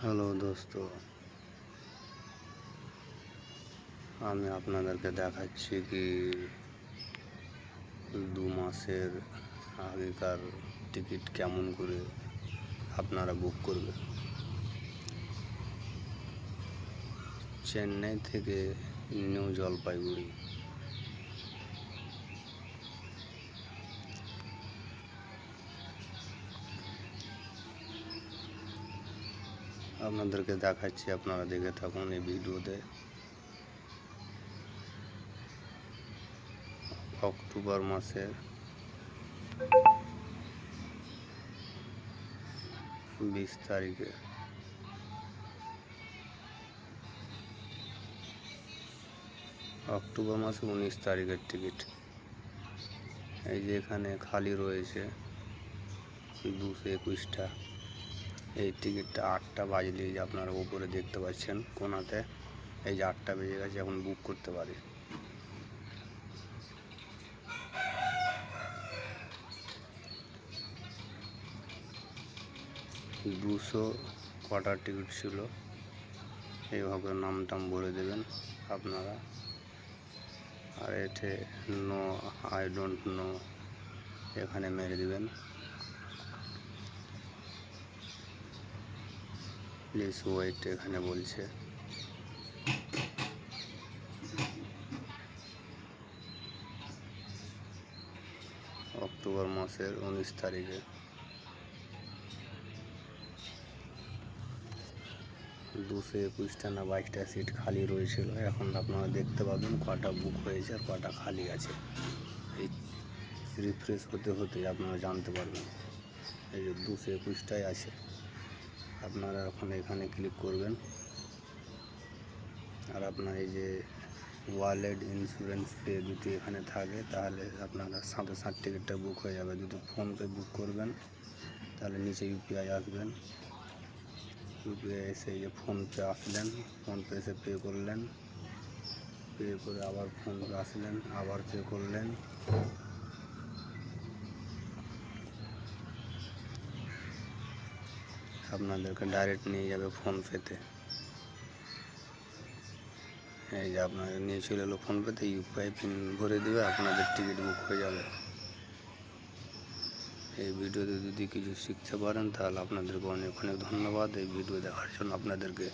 Hello দোস্ত, আমি আপনাদেরকে দেখাচ্ছি কি 2 মাসের আগেকার টিকিট কেমন করে আপনারা বুক করবেন। চেন্নাই থেকে নিউ জলপাইগুড়ি আপনাদেরকে দেখাচ্ছি, আপনারা দেখে থাকুন এই ভিডিওতে। অক্টোবর মাসের 20 তারিখে অক্টোবর মাসে 19 তারিখের টিকিট। এই যে এখানে খালি রয়েছে 221টা। এই টিকিটটা 8টা বাজলেই আপনারা উপরে দেখতে পাচ্ছেন কোনাতে, এই যে 8টা বেজে গেছে, এখন বুক করতে পারি। দুশো কটার টিকিট ছিল, এইভাবে নাম টাম ভরে দেবেন আপনারা। আর এতে নো আই ডোন্ট নো এখানে মেরে দেবেন। প্লিজ ওয়েট এখানে বলছে। অক্টোবর মাসের 19 তারিখে 221টা না 22টা সিট খালি রয়েছিল। এখন আপনারা দেখতে পাবেন কটা বুক হয়েছে আর কটা খালি আছে। এই রিফ্রেশ হতে হতে আপনারা জানতে পারবেন। এই যে 221টাই আছে। আপনারা এখন এখানে ক্লিক করবেন, আর আপনার এই যে ওয়ালেট ইন্স্যুরেন্স পে যদি এখানে থাকে তাহলে আপনারা সাথে সাথে টিকিটটা বুক হয়ে যাবে। যদি ফোনপে বুক করবেন তাহলে নিচে ইউপিআই আসবেন, ইউপিআই এসে এই যে ফোনপে আসলেন, ফোনপে এসে পে করলেন, পে করে আবার ফোনপে আসলেন, আবার পে করলেন। আপনাদেরকে ডাইরেক্ট নিয়ে যাবে ফোনপেতে। এই যে আপনাদের নিয়ে চলে এলো ফোনপেতে, ইউপিআই পিন ভরে দেবে, আপনাদের টিকিট বুক হয়ে যাবে। এই ভিডিওতে যদি কিছু শিখতে পারেন তাহলে আপনাদেরকে অনেক অনেক ধন্যবাদ এই ভিডিও দেখার জন্য আপনাদেরকে।